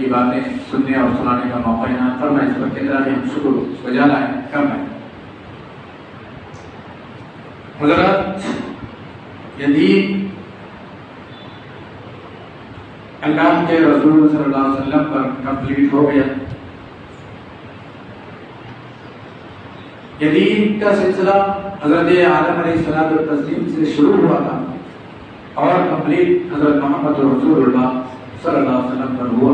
کی باتیں سننے اور سنانے کا موقع عنایت فرمائے، اس پر کتنا بھی ہم شکر بجا لائیں کم ہے۔ حضرات، یہ دین اللہ کے رسول صلی اللہ علیہ وسلم پر کمپلیٹ ہو گیا۔ یہ دین کا سلسلہ حضرت آدم علیہ السلام سے شروع ہوا تھا اور کمپلیٹ حضرت محمد رسول اللہ صلی اللہ علیہ وسلم پر ہوا۔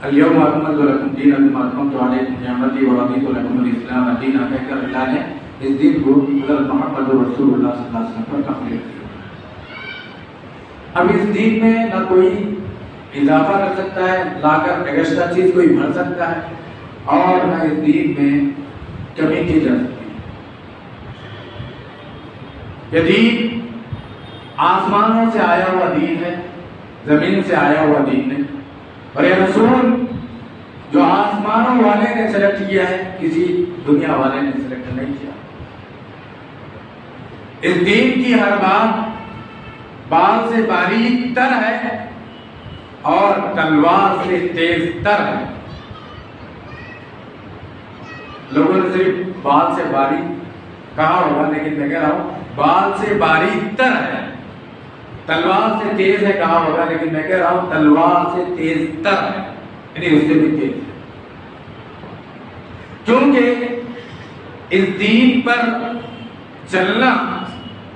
الیوم اکملت لکم دینکم واتممت علیکم نعمتی ورضیت لکم الاسلام دینا کہہ کر اللہ نے اس دین کو حضرت محمد رسول اللہ صلی اللہ علیہ وسلم پر کمپلیٹ کیا۔ اب اس دین میں نہ کوئی اضافہ کر سکتا ہے، لا کر ایکسٹرا چیز کوئی بھر سکتا ہے، اور نہ اس دین میں کمی کی جا سکتی ہے۔ یہ دین آسمانوں سے آیا ہوا دین ہے، زمین سے آیا ہوا دین ہے، اور یہ رسول جو آسمانوں والے نے سلیکٹ کیا ہے، کسی دنیا والے نے سلیکٹ نہیں کیا۔ اس دین کی ہر بات بال سے باریک تر ہے اور تلوار سے تیز تر ہے۔ لوگوں نے صرف بال سے باریک کہا ہوگا، لیکن میں کہہ رہا ہوں بال سے باریک تر ہے، تلوار سے تیز ہے کہا ہوگا، لیکن میں کہہ رہا ہوں تلوار سے تیز تر ہے، یعنی اس سے بھی تیز ہے۔ کیونکہ اس دین پر چلنا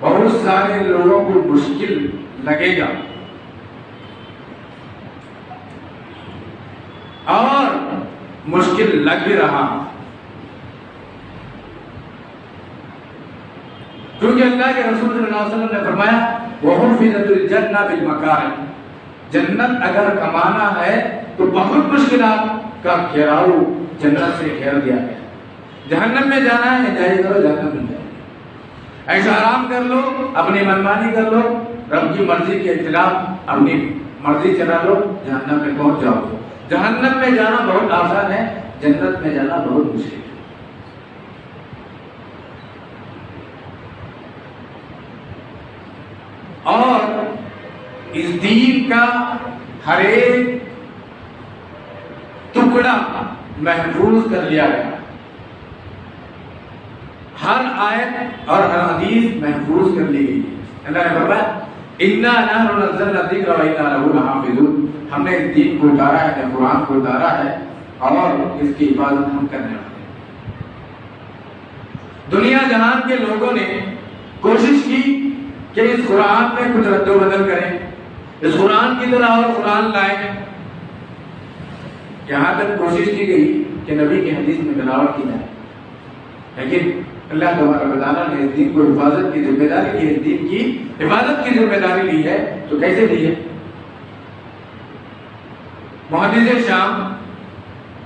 بہت سارے لوگوں کو مشکل لگے گا، اور مشکل لگ بھی رہا، کیونکہ اللہ کے رسول صلی اللہ علیہ وسلم نے فرمایا وَحُفِظَتُ الْجَنَّةُ بِالْمَكَارِهِ، جنت اگر کمانا ہے تو بہت مشکلات کا گھیراؤ جنت سے گھیر دیا گیا۔ جہنم میں جانا ہے جائے کرو، جہنم میں جائے، ایسا آرام کر لو، اپنی منمانی کر لو، رب کی مرضی کے خلاف اپنی مرضی چلا لو، جہنم میں پہنچ جاؤ۔ جہنم میں جانا بہت آسان ہے، جنت میں جانا بہت مشکل ہے۔ اور اس دین کا ہر ایک ٹکڑا محفوظ کر لیا گیا، ہر آیت اور ہر حدیث محفوظ کر لی گئی۔ اللہ نے فرمایا اِنَّا نَحْنُ نَزَّلْنَا الذِّكْرَ وَإِنَّا لَهُ لَحَافِظُونَ، ہم نے اس دین کو اتارا ہے، قرآن کو اتارا ہے، اور اس کی حفاظت ہم کرنے والے ہیں۔ دنیا جہان کے لوگوں نے کوشش کی کہ اس قرآن میں کچھ رد و بدل کریں، اس قرآن کی طرح اور قرآن لائیں۔ یہاں تک کوشش کی گئی کہ نبی کی حدیث میں ملاوٹ کی جائے، لیکن اللہ تبارک و تعالیٰ نے اس دین کو حفاظت کی ذمہ داری لی، اس دین کی حفاظت کی ذمہ داری لی ہے، تو کیسے لی ہے؟ محدث شام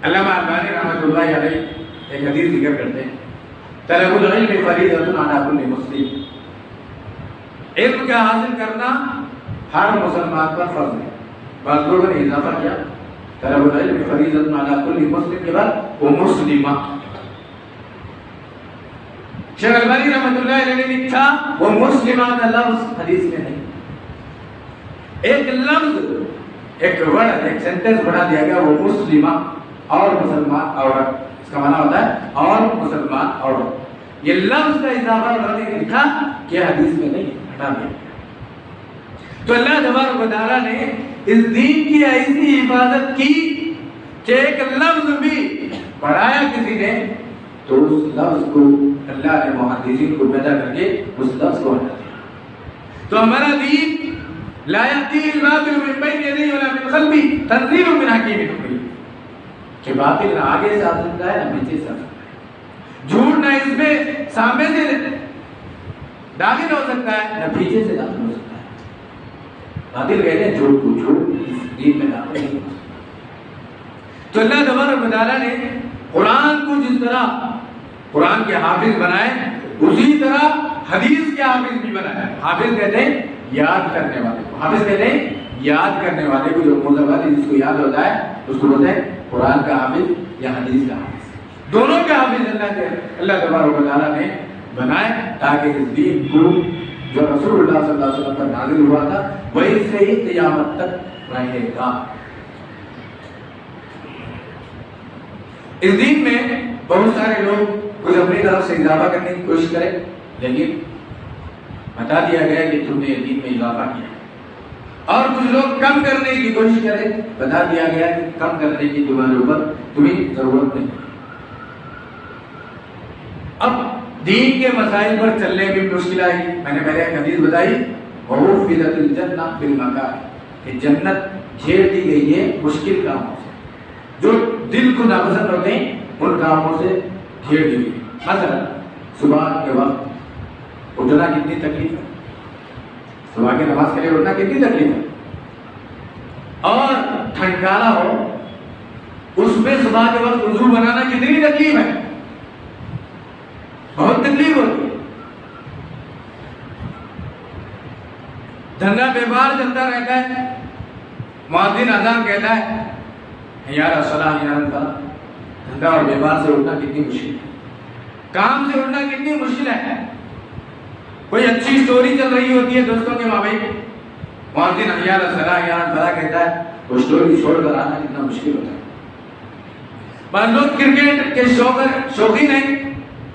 علامہ البانی رحمۃ اللہ علیہ ایک حدیث ذکر کرتے ہیں، طلب العلم فریضۃ علی کل مسلم، علم کا حاصل کرنا ہر مسلمان پر فرض ہے۔ بعض لوگوں نے اضافہ کیا طلب العلم فریضۃ علی کل مسلم کے بعد وہ مسلمہ۔ شیخ البانی رحمۃ اللہ علیہ نے لکھا وہ مسلمہ کا لفظ حدیث میں نہیں، ایک لفظ، ایک ورڈ، ایک سینٹنس بنا دیا گیا وہ مسلمہ اور مسلمان عورت، اس کا معنی ہوتا ہے اور مسلمان عورت۔ یہ لفظ کا اضافہ انہوں نے لکھا کہ حدیث میں نہیں، ہٹا دیا۔ تو اللہ تبارک و تعالیٰ نے اس دین کی ایسی حفاظت کی کہ ایک لفظ بھی پڑھایا کسی نے تو اس لفظ کو اللہ نے محدثین کو پیدا کر کے اس لفظ کو ہٹا دیا۔ تو ہمارا دین لا یأتیہ الباطل من بین یدیہ ولا من خلفہ تنزیل من حکیم حمید، کہ باطل نہ آگے سے آ سکتا ہے نہ پیچھے سے آ سکتا ہے، جھوٹ نہ اس میں سامنے سے داخل ہو سکتا ہے نہ پیچھے سے داخل ہو سکتا ہے۔ باطل کہتے ہیں جھوٹ کو، جھوٹ اس دین میں داخل نہیں ہو سکتا۔ تو اللہ تبارک و تعالیٰ نے قرآن کو جس طرح قرآن کے حافظ بنائے، اسی طرح حدیث کے حافظ بھی بنائے۔ حافظ کہتے ہیں یاد کرنے والے کو، حافظ کہتے ہیں یاد کرنے والے کو، جو موضوعات جس کو یاد ہوتا ہے اس کو بولتے ہیں قرآن کا حافظ یا حدیث کا حافظ۔ دونوں کے حافظ اللہ تبارک و تعالیٰ نے بنائے تاکہ اس دین کو جو رسول اللہ صلی اللہ علیہ وسلم پر نازل ہوا تھا وہی سے ہی قیامت تک رہے گا۔ اس دین میں بہت سارے لوگ کچھ اپنی طرف سے اضافہ کرنے کی کوشش کرے، لیکن بتا دیا گیا کہ تم نے دین میں اضافہ کیا، اور کچھ لوگ کم کرنے کی کوشش کرے، بتا دیا گیا کہ کم کرنے کی تمہارے اوپر تمہیں ضرورت نہیں۔ اب دین کے مسائل پر چلنے میں مشکل آئی، میں نے پہلے ایک حدیث بتائی، وَحُفِّظَتِ الْجَنَّةُ بِالْمَكَارِهِ، کہ جنت گھیر دی گئی ہے مشکل کاموں سے، جو دل کو ناپسند ہوتے ہیں ان کاموں سے گھیر دی گئی۔ مثلا صبح کے وقت اٹھنا کتنی تکلیف ہے، صبح کی نماز کے لیے اٹھنا کتنی تکلیف ہے، اور ٹھنڈانا ہو اس میں صبح کے وقت وضو بنانا کتنی تکلیف ہے، بہت تکلیف ہوتی ہے۔ دھندا بیمار چلتا رہتا ہے، مؤذن اذان کہتا ہے حی علی الصلاۃ حی علی الفلاح، دھندا اور بیمار سے اٹھنا کتنی مشکل ہے، کام سے اٹھنا کتنی مشکل ہے۔ کوئی اچھی سٹوری چل رہی ہوتی ہے دوستوں کے مابین، مؤذن حی علی الصلاۃ حی علی الفلاح کہتا ہے، وہ سٹوری چھوڑ کر آنا کتنا مشکل ہوتا ہے۔ بعض لوگ کرکٹ کے شوقین ہیں،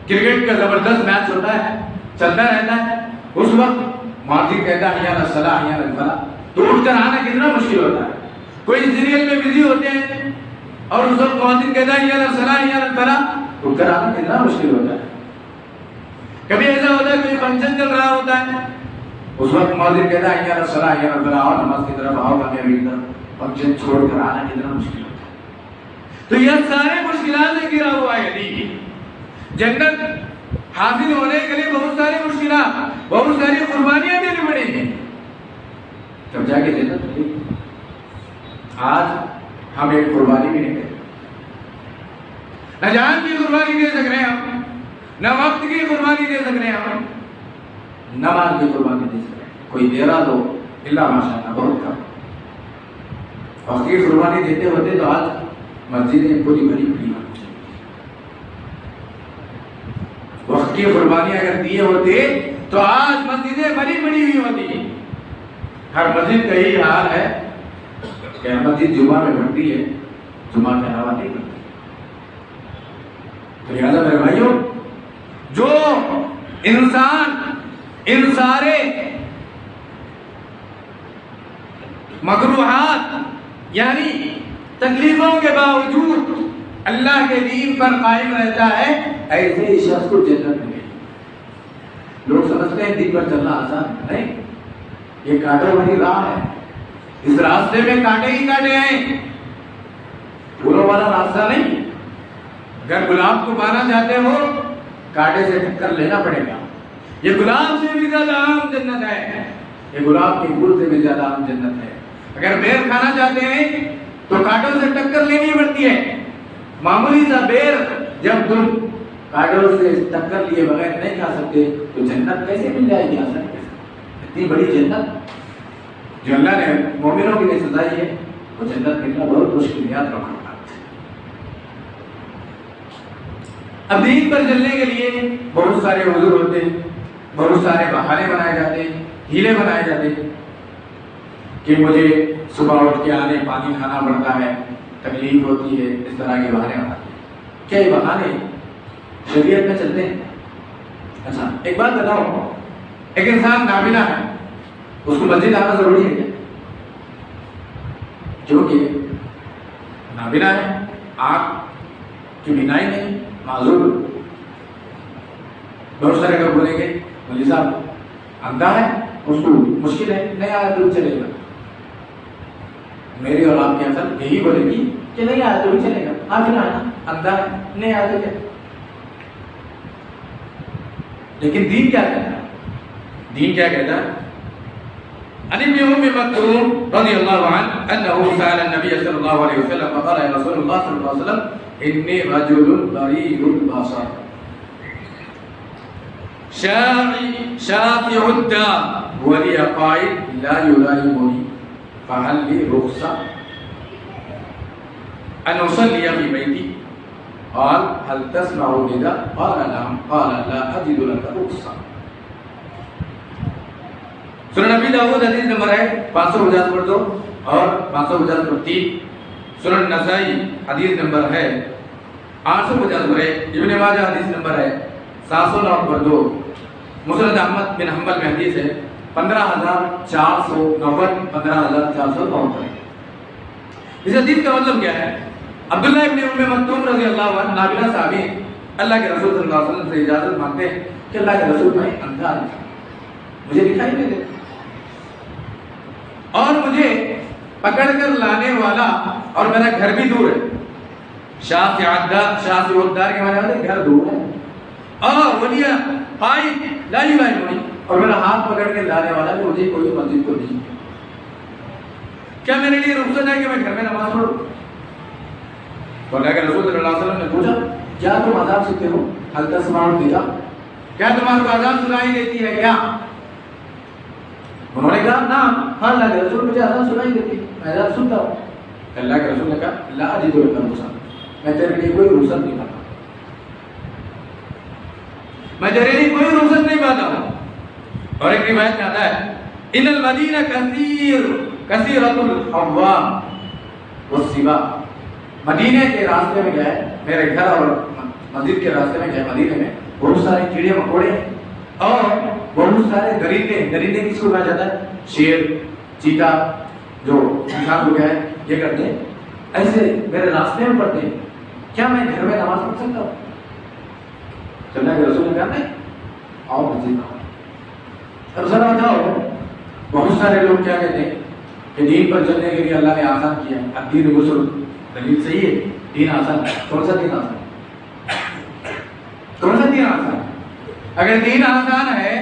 کرکٹ کا زبردست میچ ہوتا ہے، چلتا رہتا ہے، اس وقت مؤذن کہتا ہے حی علی الصلاۃ حی علی الفلاح، تو اٹھ کر آنا کتنا مشکل ہوتا ہے۔ کوئی سیریل میں بزی ہوتے ہیں اور اس وقت مؤذن کہتا ہے حی علی الصلاۃ حی علی الفلاح، اٹھ کر آنا کتنا مشکل ہوتا ہے۔ کبھی ایسا ہوتا ہے کوئی فنکشن چل رہا ہوتا ہے، اس وقت مؤذن کہتا ہے حی علی الصلاۃ حی علی الفلاح، اور نماز کی طرف آؤ، کامیابی کی طرف، فنکشن چھوڑ کر آنا کتنا مشکل ہوتا ہے۔ تو یہ سارے مشکلات سے گھرا ہوا ہے دین۔ جنت حاصل ہونے کے لیے بہت ساری مشکلات، بہت ساری قربانیاں دینی پڑیں گی، تب جا کے جنت ملے گی۔ آج ہم ایک قربانی بھی نہیں کرتے، نہ جان کی قربانی دے سک رہے ہیں ہم، نہ وقت کی قربانی دے سک رہے ہیں ہم، نہ مال کی قربانی دے سک رہے ہیں۔ کوئی دے رہا تو اللہ ماشاءاللہ بہت کم، وقت کی قربانی دیتے ہوتے تو آج مسجدیں پوری بھری پڑی ہوتی، وقت کی قربانی اگر دیے ہوتے تو آج مسجدیں بھری پڑی ہوئی ہوتی۔ ہر مسجد کا یہی حال ہے کہ مسجد جمعہ میں بھرتی ہے، جمعہ کے علاوہ نہیں بھرتی۔ تو لہٰذا میرے بھائیوں، جو انسان ان سارے مکروہات یعنی تکلیفوں کے باوجود اللہ کے دین پر قائم رہتا ہے، ایسے ہی شخص کو جنت ملے گی۔ لوگ سمجھتے ہیں دین پر چلنا آسان نہیں، یہ کانٹوں والی راہ ہے، اس راستے میں کانٹے ہی کانٹے ہیں، پھولوں والا راستہ نہیں۔ اگر گلاب کو پانا چاہتے ہو کانٹے سے ٹکر لینا پڑے گا۔ یہ گلاب سے بھی زیادہ عام جنت ہے، یہ گلاب کے پھول سے بھی زیادہ عام جنت ہے۔ اگر بیر کھانا چاہتے ہیں تو کانٹوں سے ٹکر لینی پڑتی ہے۔ معمولی سا بیر جب تم کانٹوں سے ٹکر لیے بغیر نہیں کھا سکتے تو جنت کیسے مل جائے گی آسانی سے؟ اتنی بڑی جنت جو اللہ نے مومنوں کے لیے سجائی ہے، وہ جنت ملنا بہت مشکل، یاد رکھنا۔ اب دین پر چلنے کے لیے بہت سارے عذر ہوتے ہیں، بہت سارے بہانے بنائے جاتے ہیں، ہیلے بنائے جاتے ہیں کہ مجھے صبح اٹھ کے آنے پانی کھانا پڑتا ہے، تکلیف ہوتی ہے، اس طرح کے بہانے بناتے ہیں۔ کیا یہ بہانے شریعت میں چلتے ہیں؟ اچھا ایک بات بتاؤ، ایک انسان نابینا ہے، اس کو مسجد آنا ضروری ہے کیا؟ کیونکہ نابینا ہے، آنکھ کی بینائی نہیں، معذور۔ بہت سارے لوگ بولیں گے مولوی صاحب اندھا ہے، اس کو مشکل ہے، نہیں آیا تو چلے گا۔ میری اور آپ کی اصل یہی بولے گی کہ نہیں آیا تو بھی چلے گا، نابینا ہے نا، اندھا ہے، نہیں آیا تو کیا۔ لیکن دین کیا کہتا ہے؟ دین کیا کہتا ہے؟ عن ابن ام مکتوم رضی اللہ عنہ انه سأل النبي صلی اللہ علیہ وسلم فقال يا رسول الله صلی اللہ علیہ وسلم انی رجل ضریر البصر شافع الدم ولي قائد لا يلائمني فهل لي رخصة ان اصلي في بيتي؟ قال هل تسمع النداء؟ قال نعم، قال لا اجد لك رخصة۔ سنن نبی داؤد حدیث نمبر ہے 550 پر 2 اور 550 پر 3۔ سنن نسائی حدیث نمبر ہے 850 برے ابن ماجہ حدیث نمبر ہے 709 مسند احمد بن حنبل میں حدیث ہے 15490 15472۔ اس حدیث کا مطلب کیا ہے؟ عبداللہ ابن ام مکتوم رضی اللہ عنہ نابینا صحابی اللہ کے رسول صلی اللہ علیہ وسلم سے اجازت مانگتے ہیں کہ اللہ کے رسول میں اندھا مجھے دکھائی نہیں دیتا اور مجھے پکڑ کر لانے والا اور میرا گھر بھی دور ہے، شاہ سے عددار کے معنی ہوتے گھر دور ہے، اور ولیہ قائد لالی بائی ہوئی اور میرا ہاتھ پکڑ کے لانے والا کہ مجھے کوئی مسجد کو نہیں، کیا میرے لیے رخصت ہے کہ میں گھر میں نماز پڑھوں؟ تو اللہ کے رسول صلی اللہ علیہ وسلم نے پوچھا کیا تم عذاب سنتے ہو؟ حل تسمعون دیتا، کیا تمہارے کو عذاب سنائی دیتی ہے کیا؟ انہوں نے کہا نعم، ہاں اللہ کے رسول مجھے عذاب سنائی دیتی، میں عذاب سنتا ہوں۔ اللہ کے رسول نے کہا لا اجد لک رخصت، میں تیرے لیے کوئی رخصت نہیں پاتا، میں تیرے لیے کوئی رخصت نہیں پاتا ہوں۔ اور ایک روایت میں آتا ہے ان المدینہ کثیرۃ الحوام والسباع، مدینے کے راستے میں گئے، میرے گھر اور مسجد کے راستے میں گئے مدینے میں بہت سارے کیڑے مکوڑے اور بہت سارے درندے کس کو کہا جاتا ہے؟ شیر، چیتا، جو انسان کو گئے یہ کرتے ہیں، ایسے میرے راستے میں پڑتے ہیں، کیا میں گھر میں نماز پڑھ سکتا ہوں؟ اللہ کے رسول نے کہا نہیں، آؤ مسجد میں۔ اب ذرا بتاؤ بہت سارے لوگ کیا کہتے ہیں کہ دین پر چلنے کے لیے اللہ نے آسان کیا، اب دین غسل، دلیل صحیح ہے، دین آسان ہے، کون سا دین آسان ہے؟ کون سا دین آسان ہے؟ اگر دین آسان ہے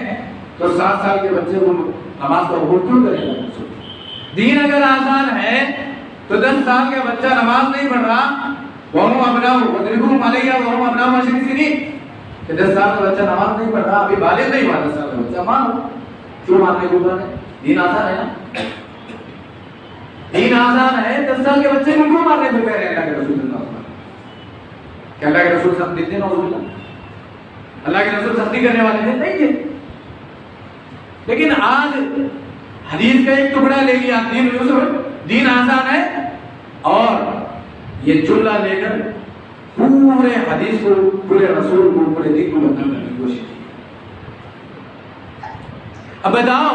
تو 7 سال کے بچے کو نماز کا حکم کیوں کرے گا؟ دین اگر آسان ہے تو 10 سال کا بچہ نماز نہیں پڑھ رہا، وَهُمْ أَبْنَاءُ وَاضْرِبُوهُمْ عَلَيْهَا وَهُمْ أَبْنَاءُ 10 سنين، کہ 10 سال کا بچہ نماز نہیں پڑھ رہا، ابھی بالغ نہیں ہوا، 10 سال کا بچہ مانو، کیوں ماننے کو بولے؟ دین آسان ہے نا، دین آسان ہے، 10 سال کے بچے کو کیوں مارنے کو کہہ رہے ہیں اللہ کے رسول صلی اللہ علیہ وسلم؟ کہ اللہ کے رسول سخت دیتے ہیں؟ نعوذ باللہ، اللہ کے رسول سختی کرنے والے تھے؟ نہیں تھے۔ لیکن آج حدیث کا ایک ٹکڑا لے لیا، دین آسان ہے، اور یہ جملہ لے کر پورے حدیث کو، پورے رسول کو، پورے دین کو بدل کرنے کی کوشش کی۔ اب بتاؤ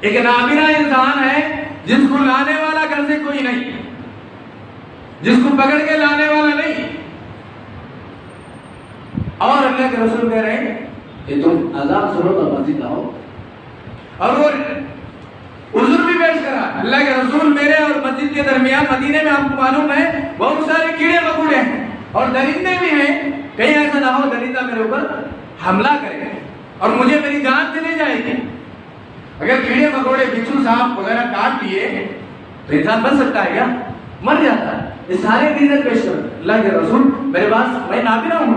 ایک نابینا انسان ہے جس کو لانے والا گھر سے کوئی نہیں، جس کو پکڑ کے لانے والا نہیں، اور اللہ کے رسول کہہ رہے ہیں کہ تم عذاب سنو تو مسجد آؤ، اور وہ عذر بھی پیش کرا۔ اللہ کے رسول میرے اور مسجد کے درمیان مدینے میں آپ کو معلوم ہے بہت سارے کیڑے مکوڑے ہیں اور درندے بھی ہیں، کہیں ایسا نہ ہو درندہ میرے اوپر حملہ کرے اور مجھے میری جان چلی جائے گی۔ اگر کیڑے مکوڑے، بچھو، سانپ وغیرہ کاٹ لیے تو انسان بچ سکتا ہے کیا؟ مر جاتا ہے۔ یہ سارے ریزن پیش کر اللہ کے رسول میرے پاس، میں نابینا ہوں،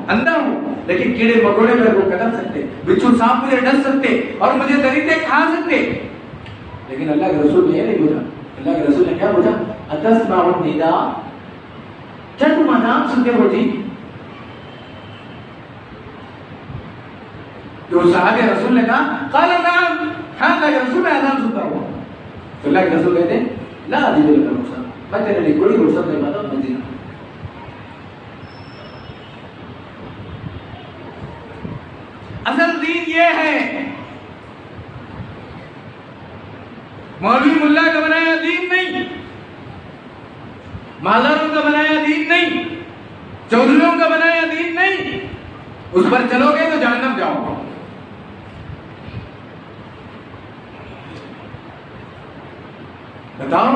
اندھا ہوں، لیکن کیڑے مکوڑے میرے کو کتر سکتے، بچھو سانپ مجھے ڈس سکتے اور مجھے درندے کھا سکتے، لیکن اللہ کے رسول نے یہ نہیں بولا۔ اللہ کے رسول نے کیا بولا؟ اتسمعون النداء، کیا تم اذان سنتے ہو جی؟ تو صحابہ رسول نے کہا قال نعم، ہاں اللہ کے رسول میں اذان سنتا ہوں۔ تو اللہ کے رسول کہتے ہیں لا اجد لک رخصت، میں تیرے لیے کوئی رخصت نہیں پاتا مسجد میں۔ اصل دین یہ ہے، مولوی ملا کا بنایا دین نہیں، مالداروں کا بنایا دین نہیں، چودھریوں کا بنایا دین نہیں، اس پر چلو گے تو جہنم جاؤ گے۔ بتاؤ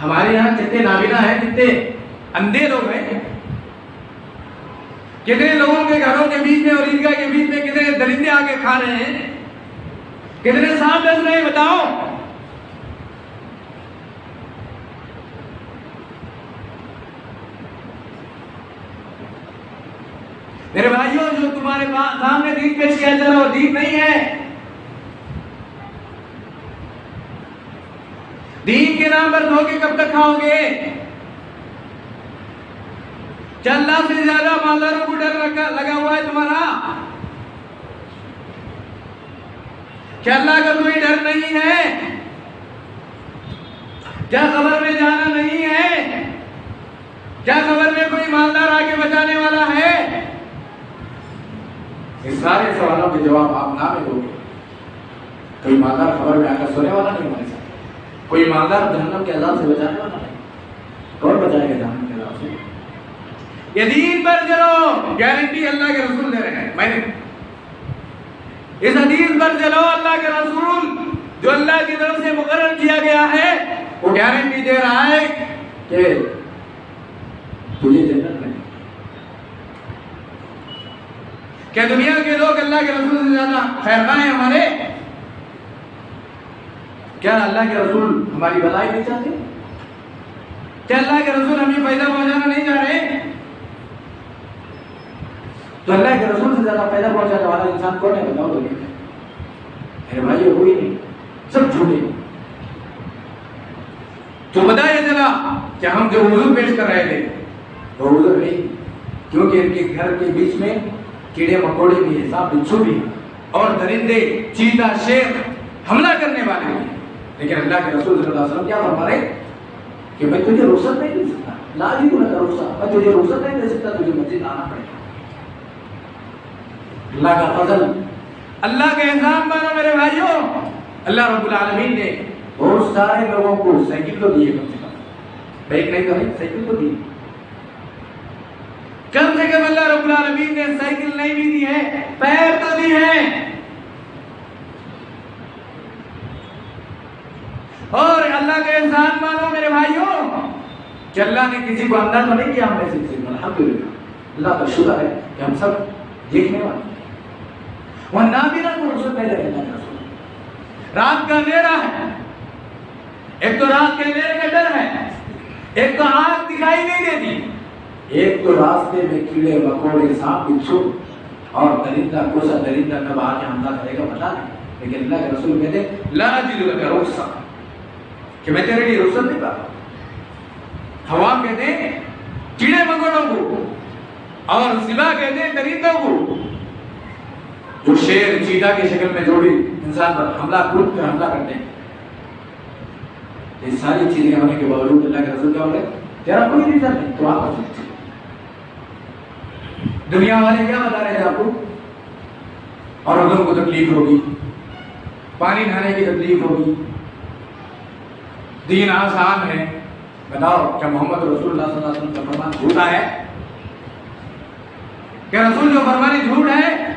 ہمارے یہاں کتنے نابینا ہیں، کتنے اندھے لوگ ہیں، کتنے لوگوں کے گھروں کے بیچ میں اور عیدگاہ کے بیچ میں کتنے درندے آ کے کھا رہے ہیں، کتنے سانپ ڈس رہے ہیں، بتاؤ۔ میرے بھائیوں، جو تمہارے سامنے دین پیش کیا جا رہا وہ دین نہیں ہے۔ دین کے نام پر دھوکے کب تک کھاؤ گے؟ کیا اللہ سے زیادہ مالداروں کو ڈر لگا ہوا ہے تمہارا؟ کیا اللہ کا کوئی ڈر نہیں ہے؟ کیا قبر میں جانا نہیں ہے؟ کیا قبر میں کوئی مالدار آ کے بچا جانے والا ہے؟ اس سارے سوالوں کے جواب آپ نہ میں دو گے۔ کوئی مالدار خبر میں آ کر سونے والا نہیں ہمارے ساتھ، کوئی مالدار جہنم کے عذاب سے بچانے والا نہیں۔ کون بچائے گا جہنم کے عذاب سے؟ یہ دین پر چلو، گارنٹی اللہ کے رسول دے رہے ہیں۔ میں نے اس حدیث پر چلو، اللہ کے رسول جو اللہ کی طرف سے مقرر کیا گیا ہے وہ گارنٹی دے رہا ہے کہ تجھے جنت میں۔ کیا دنیا کے لوگ اللہ کے رسول سے زیادہ خیر خواہ ہیں ہمارے؟ کیا اللہ کے رسول ہماری بھلائی نہیں چاہتے؟ کیا اللہ کے رسول ہمیں فائدہ پہنچانا نہیں چاہ رہے؟ تو اللہ کے رسول سے زیادہ فائدہ پہنچانے والا انسان کون ہے بتاؤ دنیا میں؟ میرے بھائی کوئی نہیں، سب جھوٹے۔ تو پتہ یہ چلا کہ ہم جو وضو پیش کر رہے تھے وہ وضو نہیں، کیونکہ ان کے گھر کے بیچ میں کیڑے مکوڑے بھی ہیں، سانپ بچھو بھی ہیں، اور درندے، چیتا، شیر حملہ کرنے والے ہیں۔ لیکن اللہ کے رسول صلی اللہ علیہ وسلم کیا فرما رہے کہ میں تجھے رخصت نہیں دے سکتا، لا جی تو نہ رخصت، میں تجھے رخصت نہیں دے سکتا، تجھے مسجد آنا پڑے گا۔ اللہ کا فضل، اللہ کا احسان مانو میرے بھائیوں۔ اللہ رب العالمین نے بہت سارے لوگوں کو سائیکل تو دیے، کم سے کم بائک نہیں تو نہیں، سائیکل تو دی، کم سے کم اللہ رب العالمین نے سائیکل نہیں بھی دی ہے، پیر تو دی ہے۔ اور اللہ کا احسان مانو میرے بھائیوں کہ اللہ نے کسی کو اندھا تو نہیں کیا ہم ایسے سے، الحمدللہ اللہ کا شکر ہے کہ ہم سب دیکھنے والے ہیں۔ وہ نابینا کو رخصت نہیں دے گا۔ رات کا اندھیرا ہے، ایک تو رات کے اندھیرے کا ڈر ہے، ایک تو آنکھ دکھائی نہیں دیتی، ایک تو راستے میں کیڑے مکوڑے، سانپ بچھو اور درندہ کوسا درندہ کب آ کے حملہ کرے گا پتہ نہیں۔ لیکن اللہ کے رسول کہتے لا اجد لک رخصت، کہ میں تیرے لیے رخصت نہیں پاتا۔ ہوا کہتے ہیں کیڑے مکوڑوں کو، اور سبا کہتے ہیں درندوں کو، جو شیر چیتا کی شکل میں جو بھی انسان پر حملہ کود کر حملہ کرتے ہیں۔ یہ ساری چیزیں ہونے کے باوجود اللہ کے رسول کیا بولے تیرا کوئی ریزن نہیں، تو آپ کو دنیا والے کیا بتا رہے ہیں آپ کو؟ عورتوں کو تکلیف ہوگی، پانی نہانے کی تکلیف ہوگی، دین آسان ہے۔ بتاؤ کیا محمد رسول اللہ صلی اللہ علیہ وسلم کا فرمان جھوٹا ہے؟ کیا رسول جو فرمانی جھوٹ ہے؟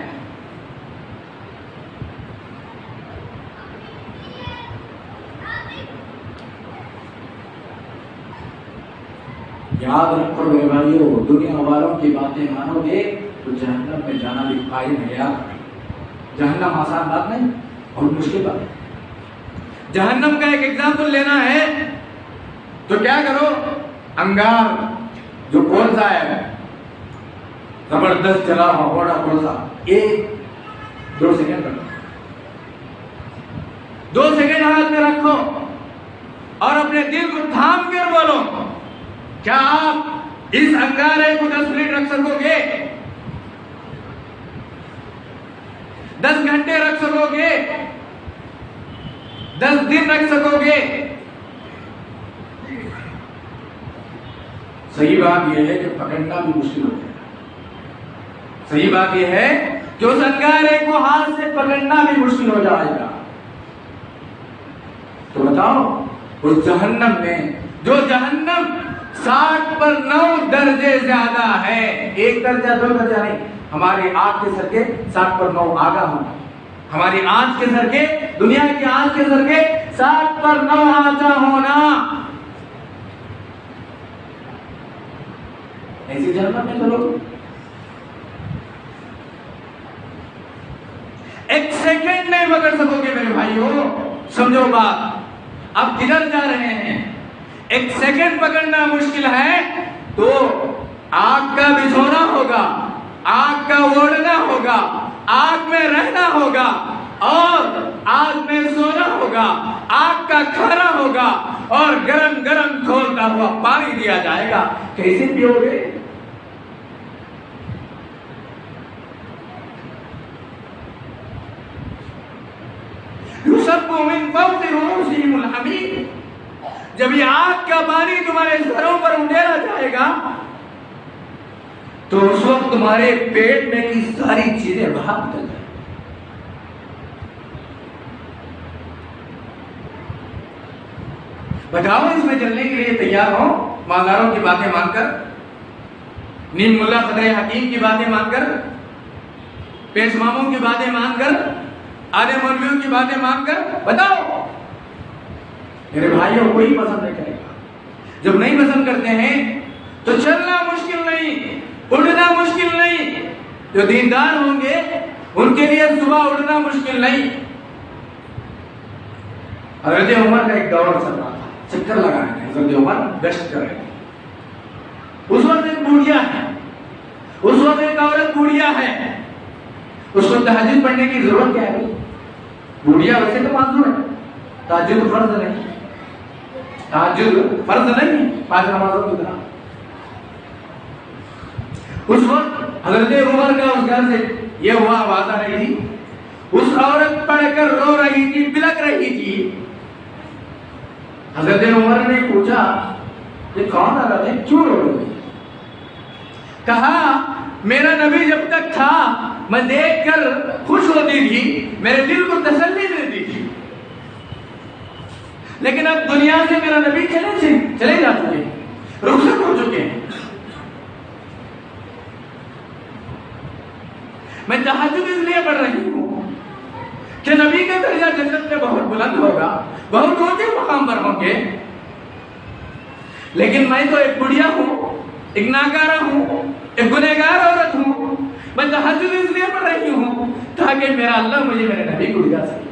یاد رکھو میرے بھائیو، دنیا والوں کی باتیں مانو گے تو جہنم میں جانا بھی قائم ہے۔ یاد، جہنم آسان بات نہیں، بہت مشکل بات ہے۔ جہنم کا ایک ایگزامپل لینا ہے تو کیا کرو، انگار جو کولسا ہے، زبردست جلا ہوا بڑا کولسا، 1-2 سیکنڈ رکھو، 2 سیکنڈ ہاتھ میں رکھو اور اپنے دل کو تھام کر بولو، کیا آپ اس انگارے کو 10 منٹ رکھ سکو گے؟ 10 گھنٹے رکھ سکو گے؟ 10 دن رکھ سکو گے؟ صحیح بات یہ ہے کہ پکڑنا بھی مشکل ہو جائے گا۔ صحیح بات یہ ہے کہ اس انگارے کو ہاتھ سے پکڑنا بھی مشکل ہو جائے گا۔ تو بتاؤ اس جہنم میں، جو جہنم 60 پر 9 درجے زیادہ ہے، 1 درجہ 2 درجہ نہیں، ہماری آنکھ کے سرکے 60 پر 9 آگا ہونا، ہماری آنکھ کے سرکے، دنیا کی آنکھ کے سرکے 60 پر 9 آگا ہونا، ایسی جہنم میں چلو۔ 1 سیکنڈ نہیں پکڑ سکو گے میرے بھائیو، سمجھو بات۔ اب کدھر جا رہے ہیں؟ 1 سیکنڈ پکڑنا مشکل ہے تو آگ کا بجھونا ہوگا، آگ کا اوڑھنا ہوگا، آگ میں رہنا ہوگا، اور آگ میں سونا ہوگا، آگ کا کھانا ہوگا، اور گرم گرم کھولتا ہوا پانی دیا جائے گا۔ کیسے پیو گے؟ يُصَبُّ مِن فَوْقِ رُؤُوسِهِمُ الْحَمِيمُ، جب یہ آگ کا پانی تمہارے سروں پر اڈیلا جائے گا تو اس وقت تمہارے پیٹ میں کی ساری چیزیں باہر نکل جائیں. بتاؤ اس میں چلنے کے لیے تیار ہو؟ مالداروں کی باتیں مان کر، نیم ملا خدر حکیم کی باتیں مان کر، پیش ماموں کی باتیں مان کر، آدھے مولویوں کی باتیں مان کر بتاؤ. میرے بھائیوں کوئی پسند نہیں کرے گا. جب نہیں پسند کرتے ہیں تو چلنا مشکل نہیں، اڑنا مشکل نہیں. جو دیندار ہوں گے ان کے لیے صبح اڑنا مشکل نہیں. حضرت عمر کا ایک دور چل رہا تھا، چکر لگانے کا. حضرت عمر گشت کر رہے تھے. اس وقت ایک بوڑھیا ہے، اس وقت ایک عورت بوڑھیا ہے. اس کو تہجد پڑھنے کی ضرورت کیا ہے؟ بوڑھیا ویسے تو معذور ہے، تہجد فرض نہیں، تہجد فرض نہیں 5 نمازوں کی طرح. اس وقت حضرت عمر کا اس گھر سے یہ ہوا آواز آ رہی تھی. اس عورت پڑھ کر رو رہی تھی، بلک رہی تھی. حضرت عمر نے پوچھا یہ کون عورت ہے، کیوں رو رہی ہے؟ کہا میرا نبی جب تک تھا میں دیکھ کر خوش ہوتی تھی، میرے دل کو تسلی ملتی تھی، لیکن اب دنیا سے میرا نبی چلے جا چکے ہیں، رخصت ہو چکے ہیں. میں تہجد اس لیے پڑھ رہی ہوں کہ نبی کا درجہ جنت میں بہت بلند ہوگا، بہت اونچے مقام پر ہوں گے. لیکن میں تو ایک بڑھیا ہوں، ایک ناکارہ ہوں، ایک گنہگار عورت ہوں. میں تہجد اس لیے پڑھ رہی ہوں تاکہ میرا اللہ مجھے میرے نبی کو دکھا سکے.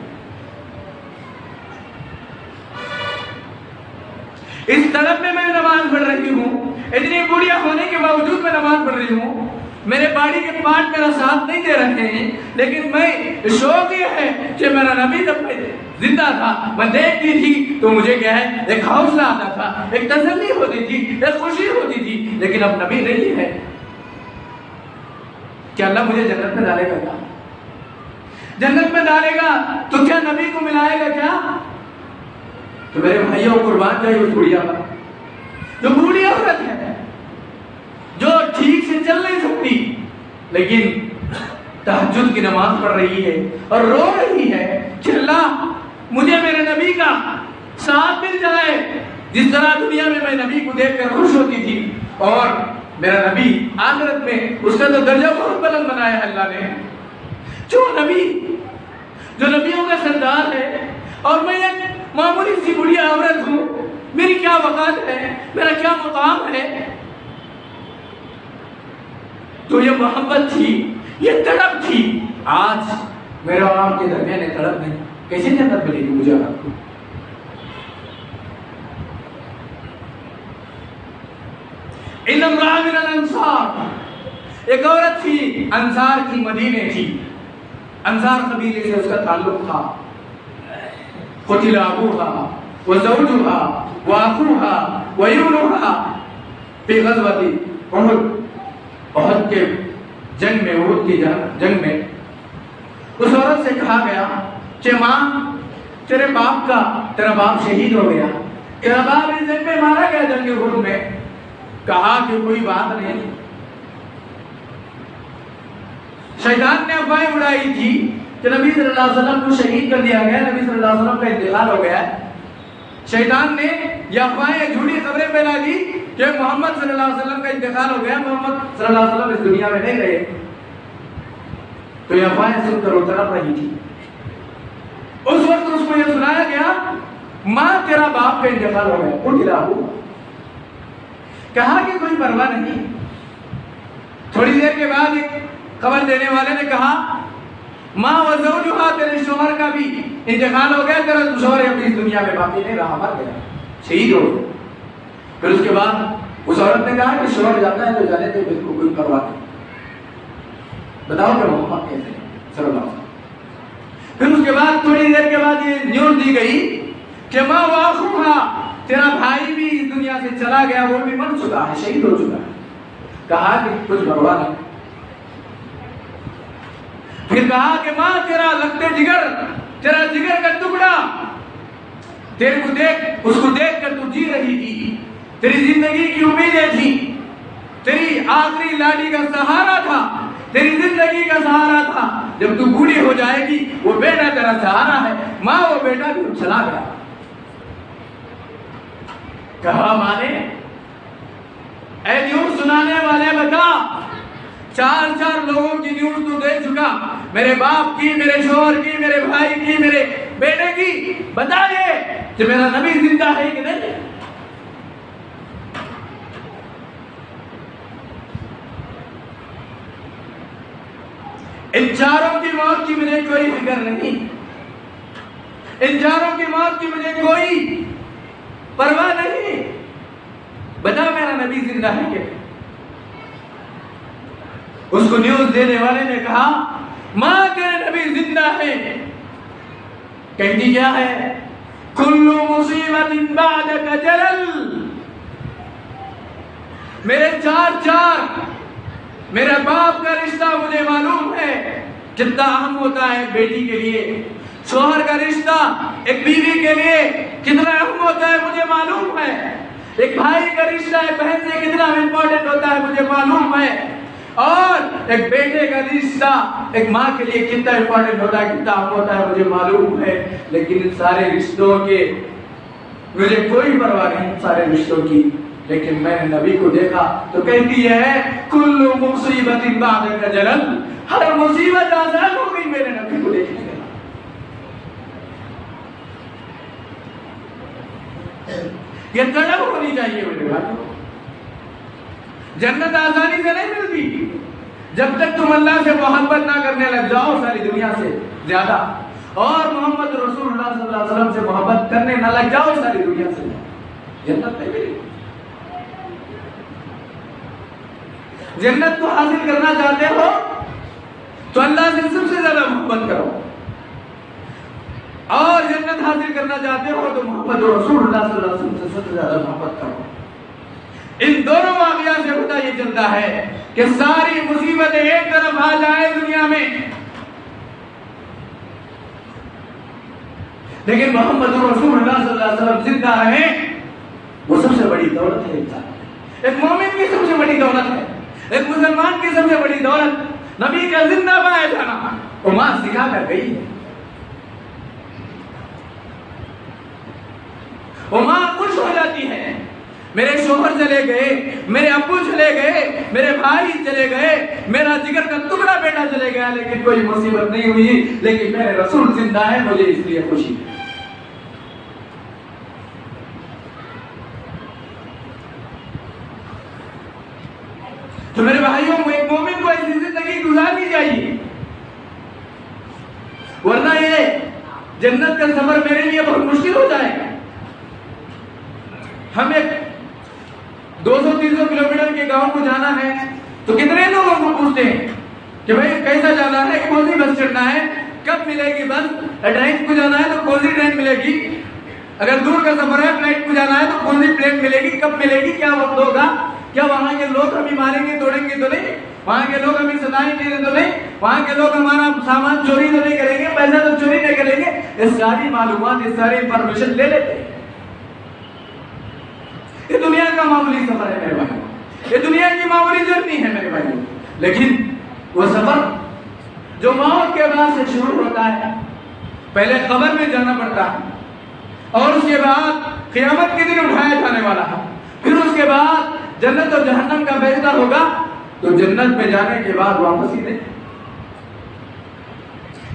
اس طلب میں نماز پڑھ رہی ہوں. اتنی بڑھیا ہونے کے باوجود میں نماز پڑھ رہی ہوں. میرے باڑی کے پارٹ میرا ساتھ نہیں دے رہے ہیں، لیکن میں شوق یہ ہے کہ میرا نبی جب میں زندہ تھا میں دیکھتی تھی تو مجھے کیا ہے ایک حوصلہ آتا تھا، ایک تسلی ہوتی تھی، ایک خوشی ہوتی تھی. لیکن اب نبی نہیں ہے، کیا اللہ مجھے جنت میں ڈالے گا؟ کیا جنت میں ڈالے گا تو کیا نبی کو ملائے گا کیا؟ تو میرے بھائیوں قربان جائے اس بڑھیا پر، جو بوڑھی عورت ہے، جو ٹھیک سے چل نہیں سکتی لیکن تہجد کی نماز پڑھ رہی ہے اور رو رہی ہے کہ اللہ مجھے میرے نبی کا ساتھ مل جائے. جس طرح دنیا میں میں نبی کو دیکھ کر خوش ہوتی تھی، اور میرا نبی آخرت میں اس کا تو درجہ بہت بلند بنایا ہے اللہ نے. جو نبی جو نبیوں کا سردار ہے اور میں ایک معمولی سی بڑھیا عورت ہوں، میری کیا وقت ہے، میرا کیا مقام ہے. تو یہ محبت تھی، یہ تڑپ تھی. آج میرا اور آپ کے درمیان یہ تڑپ نہیں. کیسے جنت ملے گی مجھے آپ کو؟ ان امرأة من الانصار، ایک عورت تھی انصار کی، مدینے تھی، انصار قبیلے سے اس کا تعلق تھا. قتل ابوها وزوجها واخوها وابنها فی غزوۃ احد. احد کے جنگ میں، احد کی جنگ میں اس عورت سے کہا گیا کہ ماں تیرے باپ شہید ہو گیا، تیرا باپ اس جنگ میں مارا گیا، جنگ احد میں. کہا کہ کوئی بات نہیں. شیطان نے افواہیں اڑائی تھی کہ نبی صلی اللہ علیہ وسلم کو شہید کر دیا گیا، نبی صلی اللہ علیہ وسلم کا انتقال ہو گیا. شیطان نے یہ افواہیں جھوٹی خبریں پھیلا دی کہ محمد صلی اللہ علیہ وسلم کا انتقال ہو گیا، محمد صلی اللہ علیہ وسلم اس دنیا میں نہیں رہے. تو یہ افواہیں سن کر وہ تڑپ رہی تھی. اس وقت اس کو یہ سنایا گیا ماں تیرا باپ کا انتقال ہو گیا. قتل ابوها. کہا کہ کوئی پرواہ نہیں. تھوڑی دیر کے بعد ایک خبر دینے والے نے کہا ماں وزوجها، تیرے شوہر کا بھی انتقال ہو گیا، تیرا شوہر ابھی اس دنیا میں باقی نہیں رہا، مر گیا، شہید ہو گیا. پھر اس کے بعد اس عورت نے کہا کہ شوہر جاتا ہے تو جانے دے، بالکل کوئی پرواہ نہیں. بتاؤ کہ محمد کیسے صلی اللہ علیہ وسلم. پھر اس کے بعد تھوڑی دیر کے بعد یہ نیوز دی گئی کہ ماں واخوها، تیرا بھائی بھی اس دنیا سے چلا گیا، وہ بھی مر چکا ہے، شہید ہو چکا ہے. کہا کہ کچھ پرواہ نہیں. پھر کہا کہ ماں تیرا لگتے جگر، تیرا جگر کا ٹکڑا، تیرے کو دیکھ، اس کو دیکھ کر تو جی رہی تھی، تیری زندگی کی امیدیں تھی، تیری آخری لاڈی کا سہارا تھا، تیری زندگی کا سہارا تھا. جب تو بوڑھی ہو جائے گی وہ بیٹا تیرا سہارا ہے. ماں وہ بیٹا بھی چلا گیا. کہا ماں نے اے نیوز سنانے والے بتا، 4 لوگوں کی نیوز تو دے چکا، میرے باپ کی، میرے شوہر کی، میرے بھائی کی، میرے بیٹے کی. بتا دے کہ میرا نبی زندہ ہے کہ نہیں. ان 4 کی موت کی مجھے کوئی فکر نہیں، ان 4 کی موت کی مجھے کوئی پرواہ نہیں. بتا میرا نبی زندہ ہے کہ نہیں. اس کو نیوز دینے والے نے کہا ماں تیرے نبی زندہ ہے. کہتی کیا ہے؟ کل مصیبت بعدک جلل. میرے 4 میرے باپ کا رشتہ مجھے معلوم ہے کتنا اہم ہوتا ہے بیٹی کے لیے. شوہر کا رشتہ ایک بیوی کے لیے کتنا اہم ہوتا ہے مجھے معلوم ہے. ایک بھائی کا رشتہ ایک بہن سے کتنا امپورٹنٹ ہوتا ہے مجھے معلوم ہے. اور ایک بیٹے کا رشتہ ایک ماں کے لیے کتنا امپورٹنٹ ہوتا ہے، کتنا اہم ہوتا ہے مجھے معلوم ہے. لیکن ان سارے رشتوں کے مجھے کوئی پرواہ نہیں، ان سارے رشتوں کی. لیکن میں نے نبی کو دیکھا تو کہتی ہے کل مصیبت بعدک جلل. ہر مصیبت آسان ہو گئی میرے نبی کو دیکھنے کے بعد. یہ طلب ہونی چاہیے میرے بھائیوں. جنت آسانی سے نہیں ملتی جب تک تم اللہ سے محبت نہ کرنے لگ جاؤ ساری دنیا سے زیادہ، اور محمد رسول اللہ صلی اللہ علیہ وسلم سے محبت کرنے نہ لگ جاؤ ساری دنیا سے، جنت نہیں ملے. جنت کو حاصل کرنا چاہتے ہو تو اللہ سے سب سے زیادہ محبت کرو، اور جنت حاصل کرنا چاہتے ہو تو محمد رسول اللہ صلی اللہ علیہ وسلم سے سب سے زیادہ محبت کرو. ان دونوں واقعات سے پتہ یہ چلتا ہے کہ ساری مصیبتیں ایک طرف آ جائیں دنیا میں، لیکن محمد رسول اللہ صلی اللہ علیہ وسلم زندہ رہیں وہ سب سے بڑی دولت ہے انسان. ایک مومن کی سب سے بڑی دولت ہے، ایک مسلمان کی سب سے بڑی دولت نبی کا زندہ پایا جانا. وہ ماں سکھا کر گئی ہے، وہ ماں خوش ہو جاتی ہے. میرے شوہر چلے گئے، میرے ابو چلے گئے، میرے بھائی چلے گئے، میرا جگر کا ٹکڑا بیٹا چلے گیا، لیکن کوئی مصیبت نہیں ہوئی، لیکن میرے رسول زندہ ہے، مجھے اس لیے خوشی ہے. تو میرے بھائیوں کو ایک مومن کو ایسی زندگی گزارنی چاہیے، ورنہ یہ جنت کا سفر میرے لیے بہت مشکل ہو جائے گا. ہمیں 200-300 کلومیٹر کے گاؤں کو جانا ہے تو کتنے لوگوں کو پوچھتے ہیں کہ بھائی کیسا جانا ہے، کون سی بس چڑھنا ہے، کب ملے گی بس. ٹرین کو جانا ہے تو کون سی ٹرین ملے گی، اگر دور کا سفر ہے فلائٹ کو جانا ہے تو کون سی پلین ملے گی، کب ملے گی، کیا وقت ہوگا، کیا وہاں کے لوگ ہمیں ماریں گے توڑیں گے تو نہیں، وہاں کے لوگ ہمیں ستائیں گے تو نہیں، وہاں کے لوگ ہمارا سامان چوری تو نہیں کریں گے، پیسہ تو چوری نہیں کریں گے. یہ ساری معلومات، یہ ساری انفارمیشن لے لیتے ہیں. یہ دنیا کا معمولی سفر ہے میرے بھائی، یہ دنیا کی معمولی جرنی ہے میرے بھائی. لیکن وہ سفر جو موت کے بعد سے شروع ہوتا ہے، پہلے قبر میں جانا پڑتا ہے، اور اس کے بعد قیامت کے دن اٹھایا جانے والا ہے، پھر اس کے بعد جنت اور جہنم کا فیصلہ ہوگا. تو جنت میں جانے کے بعد واپسی نہیں،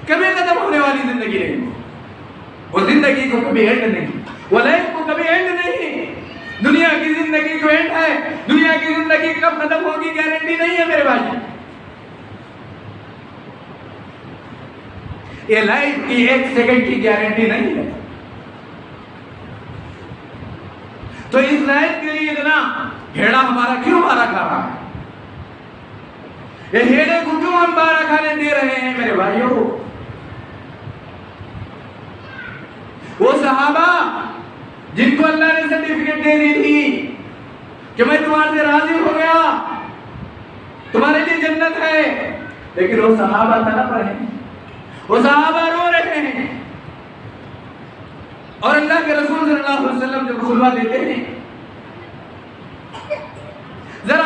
کبھی ختم ہونے والی زندگی نہیں، وہ زندگی کو کبھی اینڈ نہیں، وہ لائف کو کبھی اینڈ نہیں. دنیا کی زندگی کو اینڈ ہے، دنیا کی زندگی کب ختم ہوگی گارنٹی نہیں ہے میرے بھائی. یہ لائف کی 1 سیکنڈ کی گارنٹی نہیں ہے. تو اس لائف کے لیے اتنا ہیڑا ہمارا کیوں مارا کھا رہا ہے؟ یہ ہیڑے کو کیوں ہم مارا کھانے دے رہے ہیں میرے بھائیوں؟ وہ صحابہ جن کو اللہ نے سرٹیفکیٹ دے دی تھی کہ میں تمہارے سے راضی ہو گیا، تمہارے لیے جنت ہے، لیکن وہ صحابہ تڑپ رہے ہیں، وہ صحابہ رو رہے ہیں. اور اللہ کے رسول صلی اللہ علیہ وسلم جب خلوہ دیتے ہیں، ذرا